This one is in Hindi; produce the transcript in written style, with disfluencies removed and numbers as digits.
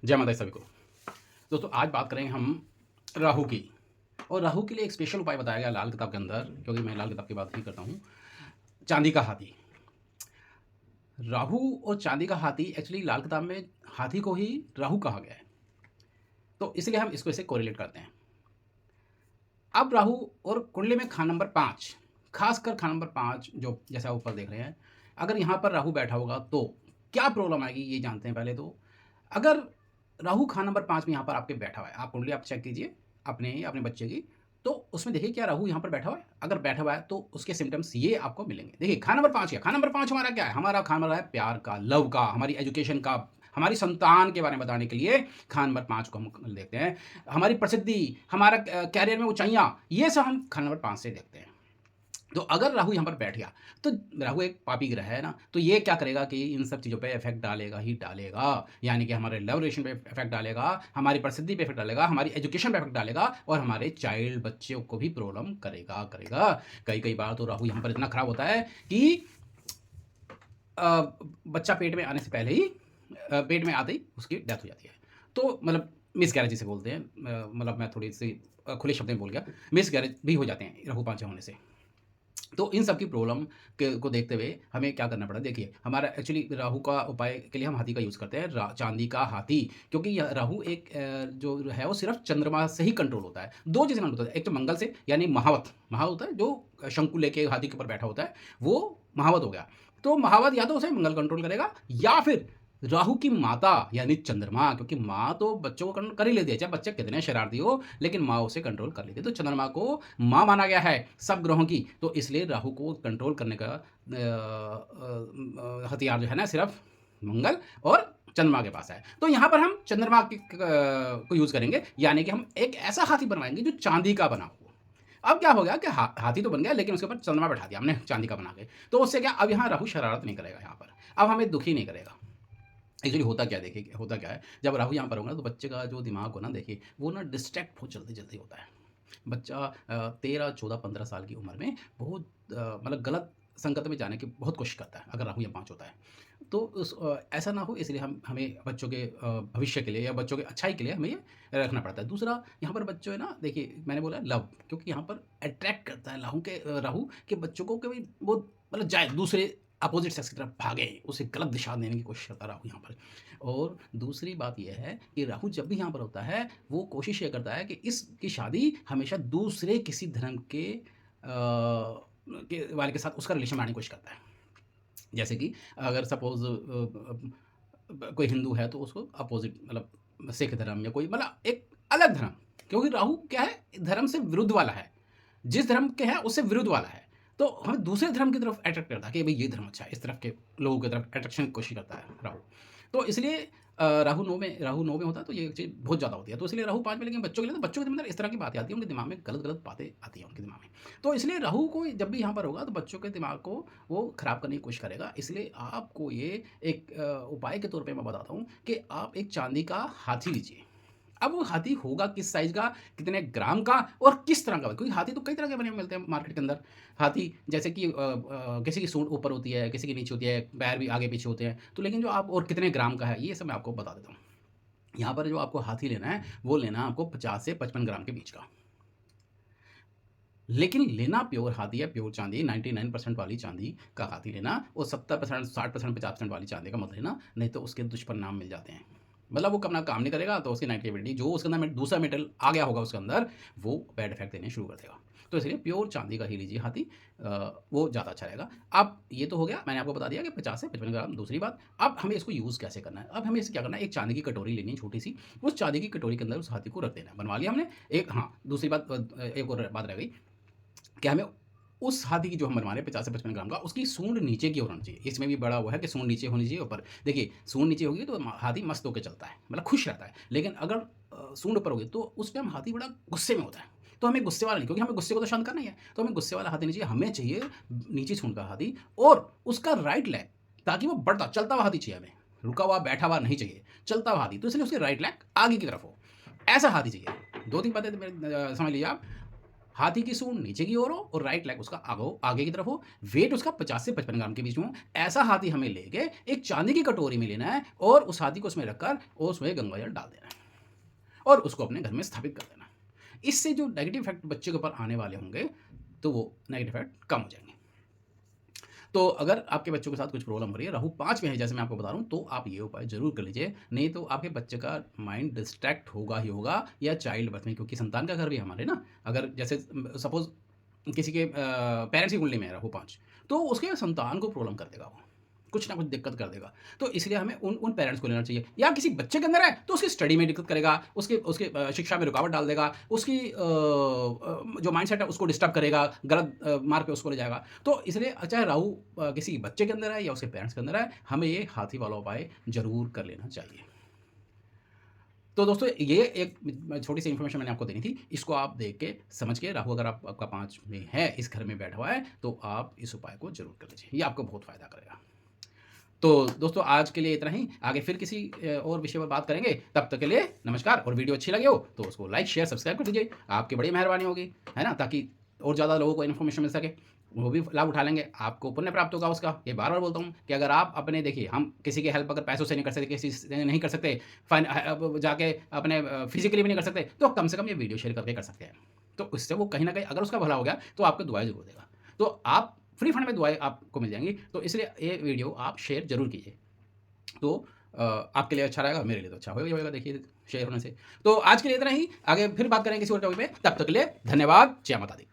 जय माता दी सभी को। दोस्तों आज बात करेंगे हम राहु की। और राहु के लिए एक स्पेशल उपाय बताया गया लाल किताब के अंदर, क्योंकि मैं लाल किताब की बात ही करता हूँ। चांदी का हाथी। राहु और चांदी का हाथी, एक्चुअली लाल किताब में हाथी को ही राहु कहा गया है, तो इसलिए हम इसको इसे कोरिलेट करते हैं। अब राहु और कुंडली में खाना नंबर 5, खासकर खाना नंबर 5 जो जैसा आप ऊपर देख रहे हैं, अगर यहाँ पर राहु बैठा होगा तो क्या प्रॉब्लम आएगी ये जानते हैं पहले तो। अगर राहु खाना नंबर 5 में यहाँ पर आपके बैठा हुआ है, आप कुंडली आप चेक कीजिए अपने बच्चे की, तो उसमें देखिए क्या राहु यहाँ पर बैठा हुआ है। अगर बैठा हुआ है तो उसके सिम्टम्स ये आपको मिलेंगे। देखिए खाना नंबर 5 क्या, खाना नंबर 5 हमारा क्या है, हमारा खाना नंबर है प्यार का, लव का, हमारी एजुकेशन का, हमारी संतान के बारे में बताने के लिए खाना नंबर 5 को हम देखते हैं। हमारी प्रसिद्धि, हमारा कैरियर में ऊंचाइयाँ, ये सब हम खाना नंबर 5 से देखते हैं। तो अगर राहु यहाँ पर बैठ गया तो राहु एक पापी ग्रह है ना, तो ये क्या करेगा कि इन सब चीज़ों पे इफेक्ट डालेगा ही डालेगा। यानी कि हमारे लव रिलेशन पे इफेक्ट डालेगा, हमारी प्रसिद्धि पे इफेक्ट डालेगा, हमारी एजुकेशन पे इफेक्ट डालेगा, और हमारे चाइल्ड बच्चों को भी प्रॉब्लम करेगा। कई कई बार तो राहु यहाँ पर इतना खराब होता है कि बच्चा पेट में आने से पहले ही, पेट में आते ही उसकी डेथ हो जाती है। तो मतलब मिसकैरेज जिसे बोलते हैं, मतलब मैं थोड़ी सी खुले शब्द में बोल गया, मिसकैरेज भी हो जाते हैं राहु 5 होने से। तो इन सब की प्रॉब्लम को देखते हुए हमें क्या करना पड़ा, देखिए हमारा एक्चुअली राहु का उपाय के लिए हम हाथी का यूज़ करते हैं, चांदी का हाथी। क्योंकि यह राहु एक जो है वो सिर्फ चंद्रमा से ही कंट्रोल होता है। दो चीज़ें कंट्रोल होता है, एक तो मंगल से, यानी महावत होता है जो शंकु लेके हाथी के ऊपर बैठा होता है, वो महावत हो गया। तो महावत या तो उसे मंगल कंट्रोल करेगा, या फिर राहु की माता यानी चंद्रमा, क्योंकि माँ तो बच्चों को कंट्रोल कर ही लेती है, चाहे बच्चे कितने शरारती हो, लेकिन माँ उसे कंट्रोल कर लेती है। तो चंद्रमा को माँ माना गया है सब ग्रहों की, तो इसलिए राहु को कंट्रोल करने का हथियार जो है ना सिर्फ मंगल और चंद्रमा के पास है। तो यहाँ पर हम चंद्रमा को यूज़ करेंगे, यानी कि हम एक ऐसा हाथी बनवाएंगे जो चांदी का बना हो। अब क्या हो गया कि हाथी तो बन गया, लेकिन उसके ऊपर चंद्रमा बैठा दिया हमने चांदी का बना के, तो उससे क्या, अब यहाँ राहु शरारत नहीं करेगा, यहाँ पर अब हमें दुखी नहीं करेगा। एक्चुअली होता क्या है, देखिए होता क्या है, जब राहु यहाँ पर होगा तो बच्चे का जो दिमाग हो ना, देखिए वो ना डिस्ट्रैक्ट बहुत जल्दी जल्दी होता है। बच्चा 13, 14, 15 साल की उम्र में बहुत मतलब गलत संगत में जाने की बहुत कोशिश करता है, अगर राहु या 5 होता है। तो ऐसा ना हो, इसलिए हमें बच्चों के भविष्य के लिए या बच्चों के अच्छाई के लिए हमें ये रखना पड़ता है। दूसरा यहाँ पर बच्चों है ना, देखिए मैंने बोला लव, क्योंकि यहाँ पर अट्रैक्ट करता है राहु के बच्चों को, कभी वो मतलब जाए दूसरे अपोजिट सेक्स की तरफ भागे, उसे गलत दिशा देने की कोशिश करता है राहु यहाँ पर। और दूसरी बात यह है कि राहु जब भी यहाँ पर होता है, वो कोशिश ये करता है कि इसकी शादी हमेशा दूसरे किसी धर्म के वाले के साथ उसका रिलेशन बनाने की कोशिश करता है। जैसे कि अगर सपोज़ कोई हिंदू है तो उसको अपोज़िट, मतलब सिख धर्म या कोई मतलब एक अलग धर्म, क्योंकि राहु क्या है, धर्म से विरुद्ध वाला है। जिस धर्म के है उससे विरुद्ध वाला है। तो हमें दूसरे धर्म की तरफ अट्रैक्ट करता है कि भई ये धर्म अच्छा है, इस तरफ के लोगों की तरफ अट्रैक्शन की कोशिश करता है राहु। तो इसलिए राहु 9 में होता है, तो ये चीज़ बहुत ज़्यादा होती है। तो इसलिए राहु 5 में, लेकिन बच्चों के लिए, तो बच्चों के अंदर इस तरह की बातें आती हैं, उनके दिमाग में गलत-गलत बातें आती हैं उनके दिमाग में। तो इसलिए राहु को जब भी यहाँ पर होगा तो बच्चों के दिमाग को वो खराब करने की कोशिश करेगा। इसलिए आपको ये एक उपाय के तौर पे मैं बताता हूँ कि आप एक चांदी का हाथी लीजिए। अब वो हाथी होगा किस साइज़ का, कितने ग्राम का और किस तरह का, क्योंकि हाथी तो कई तरह के बने हुए मिलते हैं मार्केट के अंदर। हाथी जैसे कि किसी की सूंड ऊपर होती है, किसी की नीचे होती है, पैर भी आगे-पीछे होते हैं। तो लेकिन जो आप और कितने ग्राम का है, ये सब मैं आपको बता देता हूँ। यहाँ पर जो आपको हाथी लेना है, वो लेना है आपको 50 से 55 ग्राम के बीच का। लेकिन लेना प्योर हाथी है, प्योर चांदी, 99% वाली चांदी का हाथी लेना, और 70%, 60%, 50% वाली चांदी का मत लेना, नहीं तो उसके दुष्परिणाम मिल जाते हैं। मतलब वो अपना काम नहीं करेगा, तो उसकी नेगेटिविटी जो उसके अंदर दूसरा मेटल आ गया होगा उसके अंदर, वो बैड इफेक्ट देने शुरू कर देगा। तो इसलिए प्योर चांदी का ही लीजिए हाथी, वो ज़्यादा अच्छा रहेगा। अब ये तो हो गया, मैंने आपको बता दिया कि 50 से 55 ग्राम। दूसरी बात, अब हमें इसको यूज़ कैसे करना है। अब हमें इसे क्या करना है, एक चांदी की कटोरी लेनी है छोटी सी, उस चांदी की कटोरी के अंदर उस हाथी को रख देना है। बनवा लिया हमने एक, हाँ दूसरी बात, एक और बात रह गई कि हमें उस हाथी की जो हम बनवा रहे हैं 50 से 55 ग्राम का, उसकी सूंड नीचे की ओर होनी चाहिए। इसमें भी बड़ा वो है कि सूंड नीचे होनी चाहिए ऊपर। देखिए सूंड नीचे होगी तो हाथी मस्त होकर चलता है, मतलब खुश रहता है। लेकिन अगर सूंड ऊपर होगी तो उस टाइम हाथी बड़ा गुस्से में होता है। तो हमें गुस्से वाला नहीं, क्योंकि हमें गुस्से को तो शांत करना ही है, तो हमें गुस्से वाला हाथी नहीं चाहिए, हमें चाहिए नीचे सूंड का हाथी, और उसका राइट लेग, ताकि वो बढ़ता चलता हुआ हाथी चाहिए हमें, रुका हुआ बैठा हुआ नहीं चाहिए, चलता हुआ हाथी। तो इसलिए उसकी राइट लेग आगे की तरफ हो, ऐसा हाथी चाहिए। 2-3 बातें तो समझ लीजिए आप। हाथी की सूंड नीचे की ओर हो और राइट लेग उसका आगे की तरफ हो, वेट उसका 50 से 55 ग्राम के बीच में हो। ऐसा हाथी हमें लेके एक चांदी की कटोरी में लेना है और उस हाथी को उसमें रखकर और उसमें गंगा जल डाल देना है और उसको अपने घर में स्थापित कर देना। इससे जो नेगेटिव इफेक्ट बच्चे के ऊपर आने वाले होंगे तो वो नेगेटिव इफेक्ट कम हो जाएंगे। तो अगर आपके बच्चों के साथ कुछ प्रॉब्लम हो रही है, राहु 5 में है जैसे मैं आपको बता रहा हूँ, तो आप ये उपाय ज़रूर कर लीजिए, नहीं तो आपके बच्चे का माइंड डिस्ट्रैक्ट होगा ही होगा या चाइल्ड बर्थ में, क्योंकि संतान का घर भी हमारे ना, अगर जैसे सपोज़ किसी के पेरेंट्स की कुंडली में है राहु 5, तो उसके संतान को प्रॉब्लम कर देगा वो, कुछ ना कुछ दिक्कत कर देगा। तो इसलिए हमें उन उन पेरेंट्स को लेना चाहिए, या किसी बच्चे के अंदर है तो उसकी स्टडी में दिक्कत करेगा, उसके उसके शिक्षा में रुकावट डाल देगा, उसकी जो माइंडसेट है उसको डिस्टर्ब करेगा, गलत मार्ग पे उसको ले जाएगा। तो इसलिए चाहे राहु किसी बच्चे के अंदर है या उसके पेरेंट्स के अंदर है, हमें ये हाथी वाला उपाय ज़रूर कर लेना चाहिए। तो दोस्तों ये एक छोटी सी इन्फॉर्मेशन मैंने आपको देनी थी, इसको आप देख के समझ के, राहु अगर आपका 5 में है, इस घर में बैठा हुआ है, तो आप इस उपाय को ज़रूर कर लीजिए, ये आपको बहुत फ़ायदा करेगा। तो दोस्तों आज के लिए इतना ही, आगे फिर किसी और विषय पर बात करेंगे, तब तक के लिए नमस्कार। और वीडियो अच्छी लगी हो तो उसको लाइक शेयर सब्सक्राइब कर दीजिए, आपकी बड़ी मेहरबानी होगी, है ना, ताकि और ज़्यादा लोगों को इन्फॉर्मेशन मिल सके, वो भी लाभ उठा लेंगे, आपको पुण्य प्राप्त होगा उसका। ये बार बार बोलता हूँ कि अगर आप अपने, देखिए हम किसी की हेल्प अगर पैसों से नहीं कर सकते, किसी से नहीं कर सकते, जाके अपने फिजिकली भी नहीं कर सकते, तो कम से कम ये वीडियो शेयर करके कर सकते हैं। तो उससे वो कहीं ना कहीं अगर उसका भला हो गया तो आपको दुआएं जरूर देगा, तो आप फ्री फंड में दुआएं आपको मिल जाएंगी। तो इसलिए ये वीडियो आप शेयर जरूर कीजिए, तो आपके लिए अच्छा रहेगा, मेरे लिए तो अच्छा होगा देखिए शेयर होने से। तो आज के लिए इतना ही, आगे फिर बात करेंगे किसी और टॉपिक पे, तब तक के लिए धन्यवाद। जय माता दी।